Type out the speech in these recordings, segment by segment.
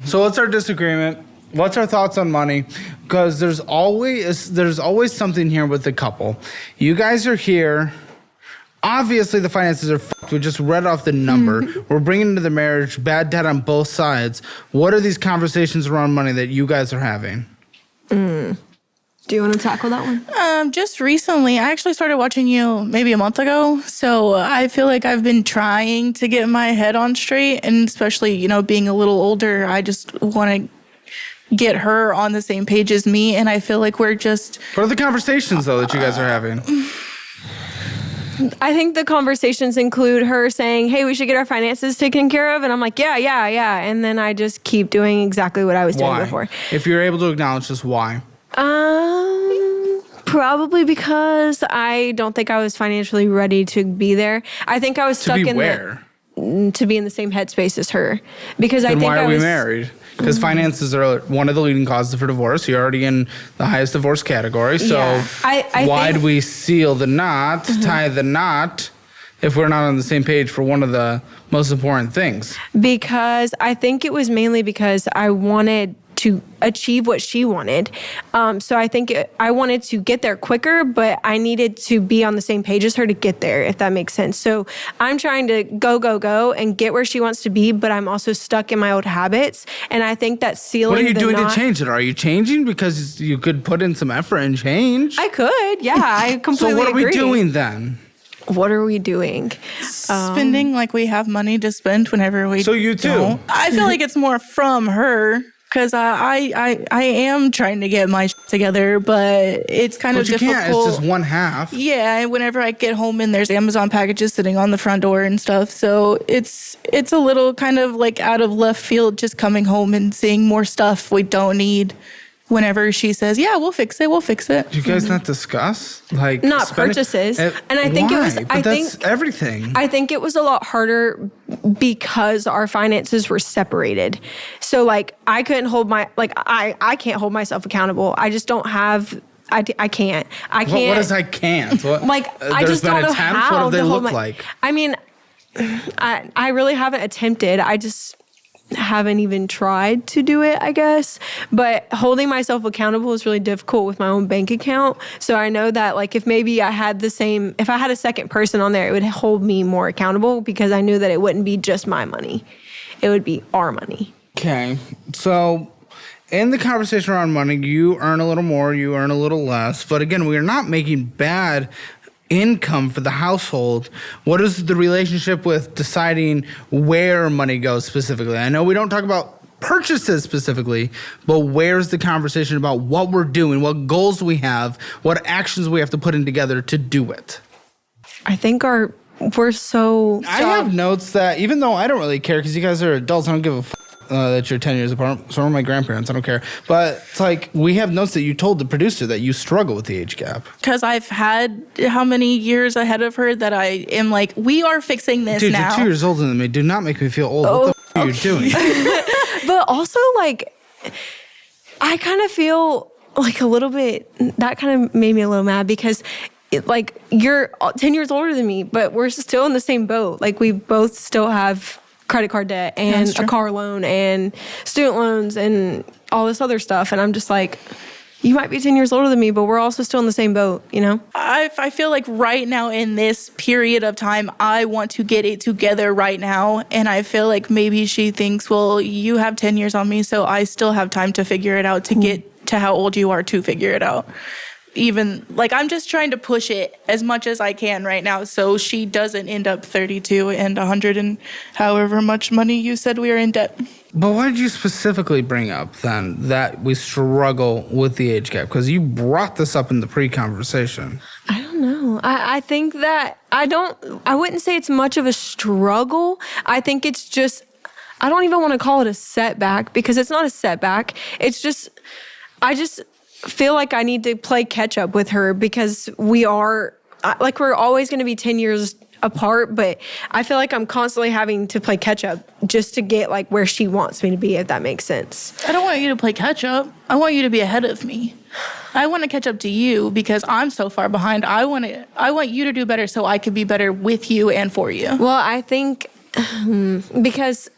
So what's our disagreement? What's our thoughts on money? Because there's always something here with the couple. You guys are here. Obviously, the finances are f***ed. We just read off the number. We're bringing into the marriage bad debt on both sides. What are these conversations around money that you guys are having? Do you want to tackle that one? Just recently, I actually started watching you maybe a month ago. So I feel like I've been trying to get my head on straight. And especially, being a little older, I just want to get her on the same page as me. And I feel like we're just... What are the conversations, though, that you guys are having? I think the conversations include her saying, hey, we should get our finances taken care of. And I'm like, yeah. And then I just keep doing exactly what I was doing before. If you're able to acknowledge this, why? Probably because I don't think I was financially ready to be there. I think I was stuck in where? To be in the same headspace as her. Because then why are we married? Because finances are one of the leading causes for divorce. You're already in the highest divorce category. So why do we seal the knot, tie the knot, if we're not on the same page for one of the most important things? Because I think it was mainly because I wanted to achieve what she wanted. So I think I wanted to get there quicker, but I needed to be on the same page as her to get there, if that makes sense. So I'm trying to go and get where she wants to be, but I'm also stuck in my old habits. And I think that sealing What are you doing to change it? Are you changing? Because you could put in some effort and change. I could, yeah. I completely So what are agree. we doing then? What are we doing? Spending like we have money to spend whenever we So you too. don't. I feel like it's more from her. Because I am trying to get my shit together, but it's kind of difficult. But you can't. It's just one half. Yeah, whenever I get home and there's Amazon packages sitting on the front door and stuff. So it's a little kind of like out of left field just coming home and seeing more stuff we don't need. Whenever she says, yeah, we'll fix it. Do you guys not discuss? Not purchases. And I think it was... That's everything. I think it was a lot harder because our finances were separated. So, I couldn't hold I can't hold myself accountable. I just don't have... I can't. What is I can't? What, I just don't know how What do they to hold look like? I mean, I really haven't attempted. I just... haven't even tried to do it, I guess. But holding myself accountable is really difficult with my own bank account. So I know that if maybe I had if I had a second person on there, it would hold me more accountable because I knew that it wouldn't be just my money. It would be our money. Okay. So in the conversation around money, you earn a little more, you earn a little less. But again, we are not making bad income for the household. What is the relationship with deciding where money goes specifically? I know we don't talk about purchases specifically, but where's the conversation about what we're doing, what goals we have, what actions we have to put in together to do it? I think we're so... I have notes that even though I don't really care because you guys are adults, I don't give a that you're 10 years apart. So are my grandparents. I don't care. But it's we have notes that you told the producer that you struggle with the age gap. Because I've had how many years ahead of her that I am we are fixing this now. Dude, you're 2 years older than me. Do not make me feel old. What the f*** are you doing? But also, I kind of feel a little bit... That kind of made me a little mad because... you're 10 years older than me, but we're still in the same boat. We both still have credit card debt and a car loan and student loans and all this other stuff. And I'm just you might be 10 years older than me, but we're also still in the same boat, I feel right now in this period of time, I want to get it together right now. And I feel maybe she thinks, well, you have 10 years on me, so I still have time to figure it out to get to how old you are to figure it out. Even I'm just trying to push it as much as I can right now so she doesn't end up 32 and 100 and however much money you said we are in debt. But why did you specifically bring up then that we struggle with the age gap? Because you brought this up in the pre-conversation. I don't know. I think that I wouldn't say it's much of a struggle. I think it's just, I don't even want to call it a setback because it's not a setback. It's just, I just feel like I need to play catch up with her because we're always going to be 10 years apart, but I feel like I'm constantly having to play catch up just to get where she wants me to be, if that makes sense. I don't want you to play catch up. I want you to be ahead of me. I want to catch up to you because I'm so far behind. I want you to do better so I could be better with you and for you. Well, I think because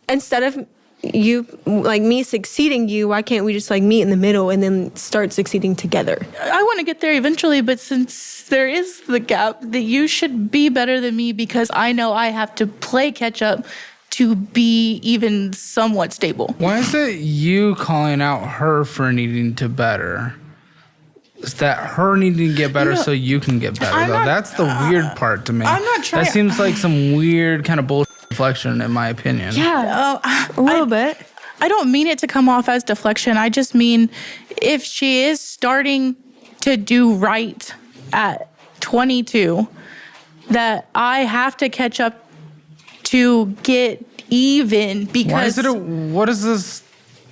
instead of you, like me succeeding you, why can't we just like meet in the middle and then start succeeding together? I want to get there eventually, but since there is the gap, that you should be better than me because I know I have to play catch up to be even somewhat stable. Why is it you calling out her for needing to better? Is that her needing to get better so you can get better, though? That's the weird part to me. I'm not trying. That seems like some weird kind of bullshit deflection, in my opinion. Yeah, a little bit. I don't mean it to come off as deflection. I just mean if she is starting to do right at 22, that I have to catch up to get even because... What is this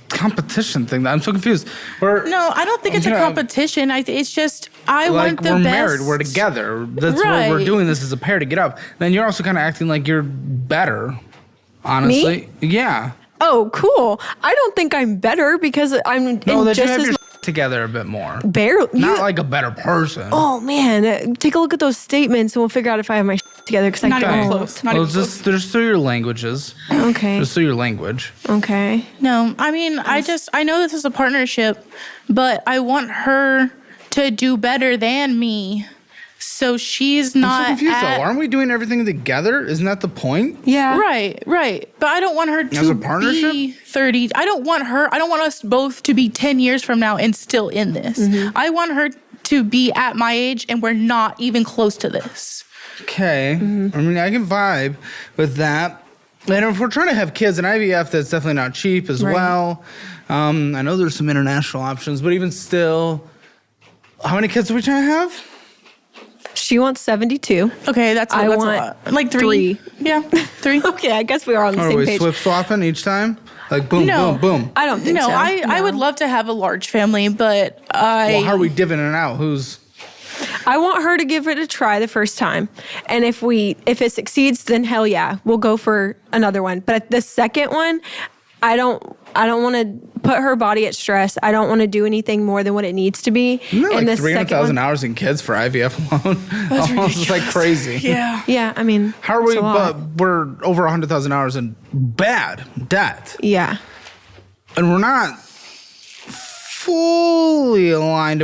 competition thing? I'm so confused. No, I don't think it's a competition. It's just I want the best. We're married. We're together. That's Right. what we're doing this as a pair to get up. Then you're also kind of acting like you're better, honestly. Me? Yeah. Oh, cool. I don't think I'm better because I'm in No, that just you have as your together a bit more. barely. Not like a better person. Oh man, take a look at those statements and we'll figure out if I have my together because I Not even don't. close. Not Well, even close. just through your languages. Okay. Just through your language. Okay. No, I mean, I know this is a partnership, but I want her to do better than me. So she's not I'm so confused at, though. Aren't we doing everything together? Isn't that the point? Yeah. Right. But I don't want her to As a partnership? be 30. I don't want us both to be 10 years from now and still in this. Mm-hmm. I want her to be at my age and we're not even close to this. Okay. Mm-hmm. I mean, I can vibe with that. And if we're trying to have kids, an IVF that's definitely not cheap as Right. well. I know there's some international options, but even still, how many kids are we trying to have? She wants 72. Okay, that's I a want lot. Like three. Yeah, 3. Okay, I guess we are on the Are same we page. swip swapping each time? Like boom, No. boom, boom. I don't think No, so. I would love to have a large family, but Well, how are we divvying it out? I want her to give it a try the first time. And if it succeeds, then hell yeah, we'll go for another one. But the second one, I don't want to put her body at stress. I don't want to do anything more than what it needs to be. Isn't that And like the 300,000 second one- hours in kids for IVF alone? Almost it's like crazy. yeah. Yeah, I mean, How are we? it's a lot. But we're over 100,000 hours in bad debt, Yeah. and we're not fully aligned.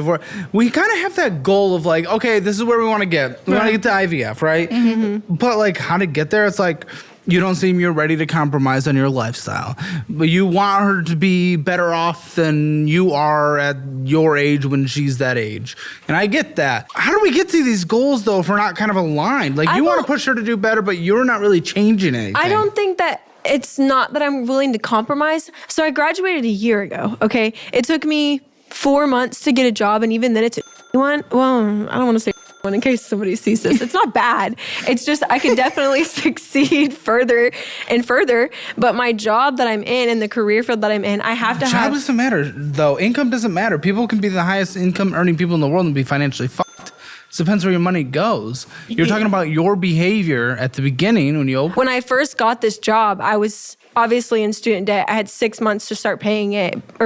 We kind of have that goal of like, okay, this is where we want to get. We want to get to IVF, right? Mm-hmm. But like, how to get there? It's like you don't seem you're ready to compromise on your lifestyle, but you want her to be better off than you are at your age when she's that age. And I get that. How do we get to these goals though if we're not kind of aligned? Like you want to push her to do better, but you're not really changing anything. I don't think that it's not that I'm willing to compromise. So I graduated a year ago, okay? It took me 4 months to get a job, and even then it's a one. Well, I don't want to say one in case somebody sees this. It's not bad. It's just I can definitely succeed further and further. But my job that I'm in and the career field that I'm in, I have to Job have... doesn't matter, though. Income doesn't matter. People can be the highest income earning people in the world and be financially fucked. It depends where your money goes. You're talking about your behavior at the beginning when you open. When I first got this job, I was obviously in student debt. I had 6 months to start paying it, I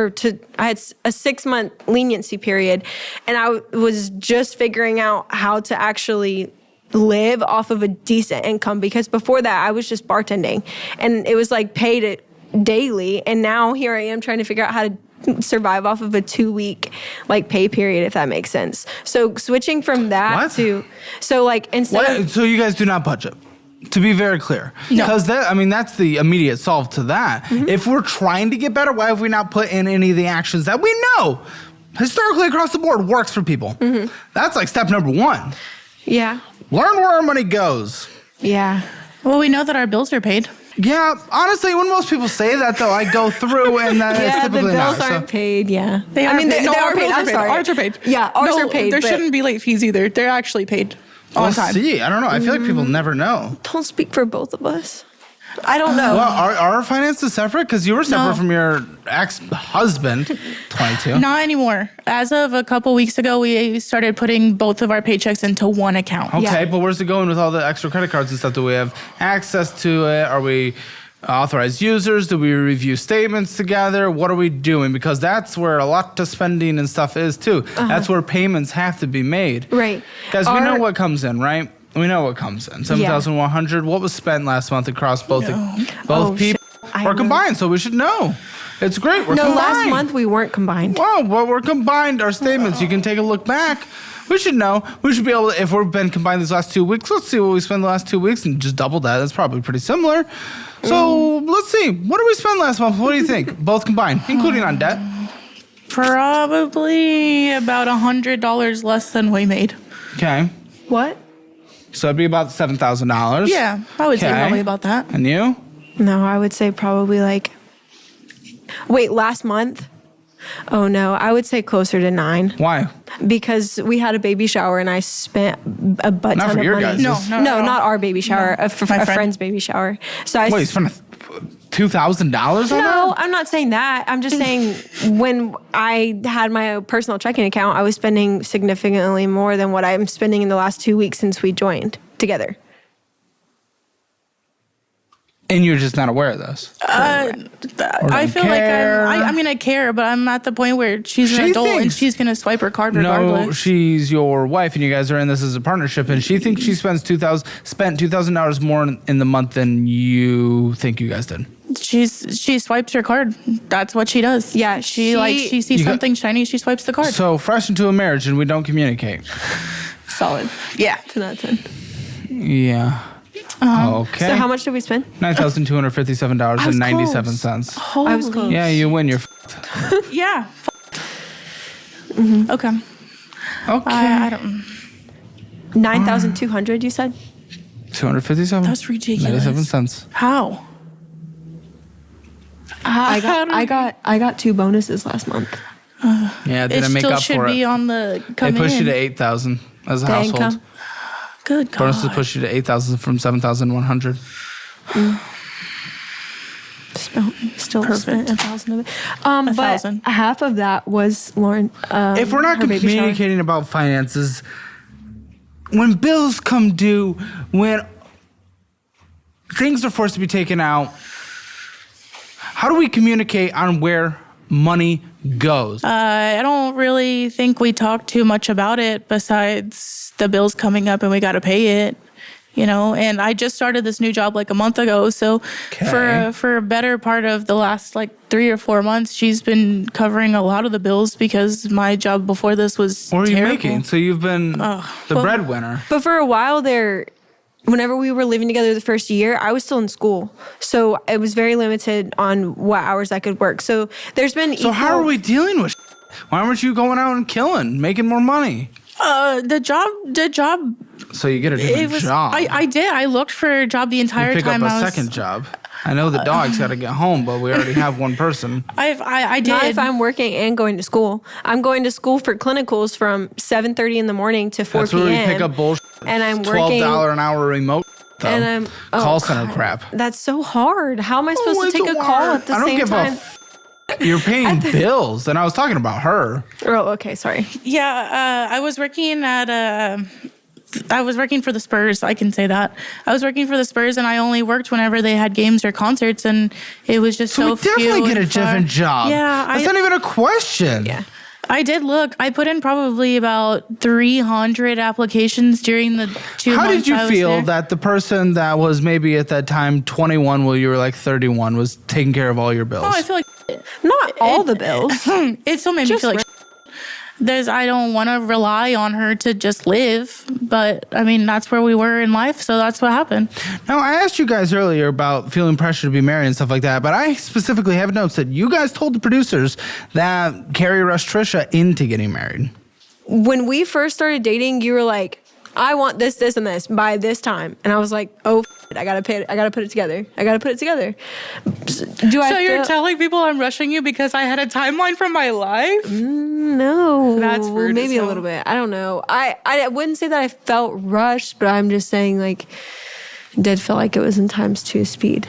had a 6-month leniency period, and I was just figuring out how to actually live off of a decent income, because before that I was just bartending, and it was like paid daily, and now here I am trying to figure out how to survive off of a 2-week like pay period, if that makes sense. So switching from that What? to instead of, So you guys do not budget. To be very clear. No. Because that's the immediate solve to that. Mm-hmm. If we're trying to get better, why have we not put in any of the actions that we know historically across the board works for people? Mm-hmm. That's like step number 1. yeah. Learn where our money goes. Yeah. Well, we know that our bills are paid. Yeah, honestly, when most people say that, though, I go through and it's Yeah, the typically bills not. aren't paid. Yeah, They are paid. they No, are our paid. bills I'm are paid. sorry. Ours are paid. Yeah, ours No, are paid. There but shouldn't be late fees either. They're actually paid on We'll time. see. I don't know. I feel like people never know. Don't speak for both of us. I don't know. Well, are our finances separate? Because you were separate No. from your ex-husband, 22. Not anymore. As of a couple weeks ago, we started putting both of our paychecks into one account. Okay, Yeah. but where's it going with all the extra credit cards and stuff? Do we have access to it? Are we authorized users? Do we review statements together? What are we doing? Because that's where a lot of spending and stuff is too. That's where payments have to be made. Right. Guys, we know Our- what comes in, right? We know what comes in. 7,100. What was spent last month across both Oh, people? We're combined, so we should know. It's great. We're combined. Last month we weren't combined. Well, we're combined. Our statements. You can take a look back. We should know. We should be able to, if we've been combined these last 2 weeks, let's see what we spent the last 2 weeks and just double that. That's probably pretty similar. So let's see. What did we spend last month? What do you think? Both combined, including on debt? Probably about $100 less than we made. Okay. What? So it'd be about $7,000. Yeah, I would say Okay. probably about that. And you? No, I would say probably like. Wait, last month? Oh no, I would say closer to 9 Why? because we had a baby shower and I spent a butt Not ton for of your money. guys'. No, not our baby shower, a friend. friend's baby shower. So I Wait, you spent $2,000 on No, that? I'm not saying that. I'm just saying when I had my personal checking account, I was spending significantly more than what I'm spending in the last 2 weeks since we joined together. And you're just not aware of this. I feel care. like I care, but I'm at the point where she's an She adult and thinks- she's gonna swipe her card No, regardless. she's your wife, and you guys are in this as a partnership, and she thinks she spent $2,000 more in the month than you think you guys did. She swipes her card. That's what she does. Yeah, she sees You got- something shiny, she swipes the card. So fresh into a marriage, and we don't communicate. Solid. Yeah. 10 out of 10. Yeah. Okay. So how much did we spend? $9,257.97. I was close. Yeah, you win. You're Yeah. Mm-hmm. Okay. okay. I don't. 9,200, you said? 257. That's ridiculous. 97 cents. How? I got 2 bonuses last month. Yeah, It didn't make still up should for be it. on the They come pushed you in. to 8,000 as a The household. income. Good God. Bonuses pushed you to 8,000 from 7,100. Still Perfect. spent 1,000 of it. But 1,000. half of that was Lauren. If we're not her baby shower. communicating about finances, when bills come due, when things are forced to be taken out, how do we communicate on where money goes? I don't really think we talk too much about it besides the bills coming up and we got to pay it, and I just started this new job like a month ago. So for a better part of the last like 3 or 4 months, she's been covering a lot of the bills because my job before this was What are you terrible. making? So you've been the breadwinner. But for a while there, whenever we were living together the first year, I was still in school. So it was very limited on what hours I could work. So there's been So how are we dealing with Why aren't you going out and killing, making more money? The job. So you get a different It was. job. I did. I looked for a job the entire you pick time up a I was. second job. I know the dog's got to get home, but we already have one person. I did. Not if I'm working and going to school. I'm going to school for clinicals from 7:30 in the morning to 4 That's p.m. where we pick up bullshit. And I'm $12 working. an hour remote. Though. And I'm call center crap. That's so hard. How am I supposed to it's take a call hard. at the I don't same give time? You're paying bills, and I was talking about her. Oh, okay, sorry. Yeah, I was working for the Spurs. I can say that. I was working for the Spurs, and I only worked whenever they had games or concerts, and it was just So so we definitely few get a and far. different job. Yeah, That's not even a question. Yeah. I did look. I put in probably about 300 applications during the 2 How months did you I was feel there. that the person that was maybe at that time 21 while you were like 31 was taking care of all your bills? Oh, I feel like Not all the bills. it still made me feel like I don't want to rely on her to just live, but I mean that's where we were in life, so that's what happened. Now, I asked you guys earlier about feeling pressure to be married and stuff like that, but I specifically have notes that you guys told the producers that Carrie rushed Trisha into getting married. When we first started dating, you were like, I want this, this, and this by this time. And I was like, oh, I gotta pay it. I gotta put it together. So you're telling people I'm rushing you because I had a timeline from my life? No. That's rude Maybe as a hell. little bit. I don't know. I wouldn't say that I felt rushed, but I'm just saying like, it did feel like it was in times 2 speed.